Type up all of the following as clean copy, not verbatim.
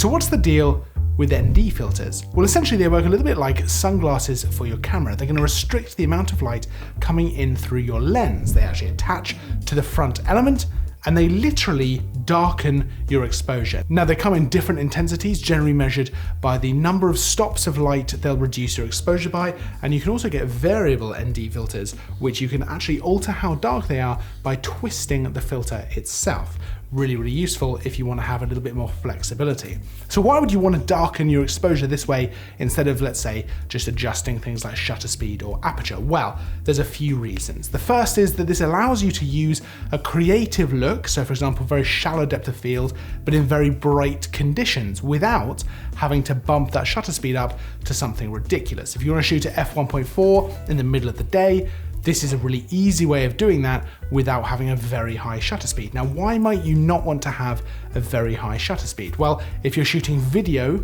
So what's the deal with ND filters? Well, essentially they work a little bit like sunglasses for your camera. They're going to restrict the amount of light coming in through your lens. They actually attach to the front element and they literally darken your exposure. Now they come in different intensities, generally measured by the number of stops of light they'll reduce your exposure by, and you can also get variable ND filters, which you can actually alter how dark they are by twisting the filter itself. Really, really useful if you want to have a little bit more flexibility. So why would you want to darken your exposure this way instead of, let's say, just adjusting things like shutter speed or aperture? Well, there's a few reasons. The first is that this allows you to use a creative look, so for example, very shallow depth of field, but in very bright conditions without having to bump that shutter speed up to something ridiculous. If you want to shoot at f1.4 in the middle of the day, this is a really easy way of doing that without having a very high shutter speed. Now, why might you not want to have a very high shutter speed? Well, if you're shooting video,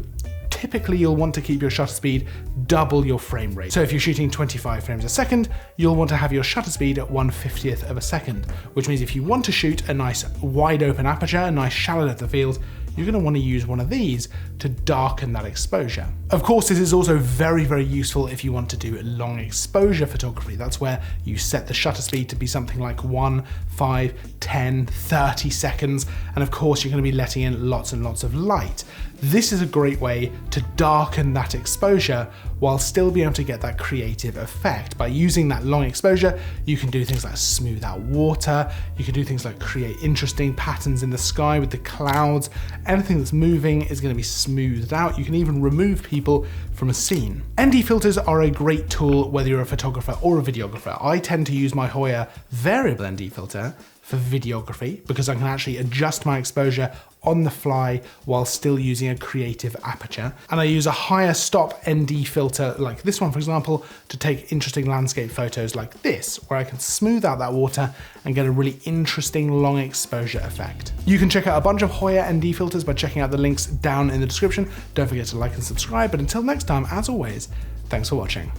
typically you'll want to keep your shutter speed double your frame rate. So if you're shooting 25 frames a second, you'll want to have your shutter speed at 1/50th of a second, which means if you want to shoot a nice wide open aperture, a nice shallow depth of field, you're going to want to use one of these to darken that exposure. Of course, this is also very, very useful if you want to do long exposure photography. That's where you set the shutter speed to be something like 1, 5, 10, 30 seconds. And of course, you're going to be letting in lots and lots of light. This is a great way to darken that exposure while still being able to get that creative effect. By using that long exposure, you can do things like smooth out water, you can do things like create interesting patterns in the sky with the clouds. Anything that's moving is going to be smoothed out. You can even remove people from a scene. ND filters are a great tool whether you're a photographer or a videographer. I tend to use my Hoya variable ND filter for videography because I can actually adjust my exposure on the fly while still using a creative aperture. And I use a higher stop ND filter like this one, for example, to take interesting landscape photos like this, where I can smooth out that water and get a really interesting long exposure effect. You can check out a bunch of Hoya ND filters by checking out the links down in the description. Don't forget to like and subscribe, but until next time, as always, thanks for watching.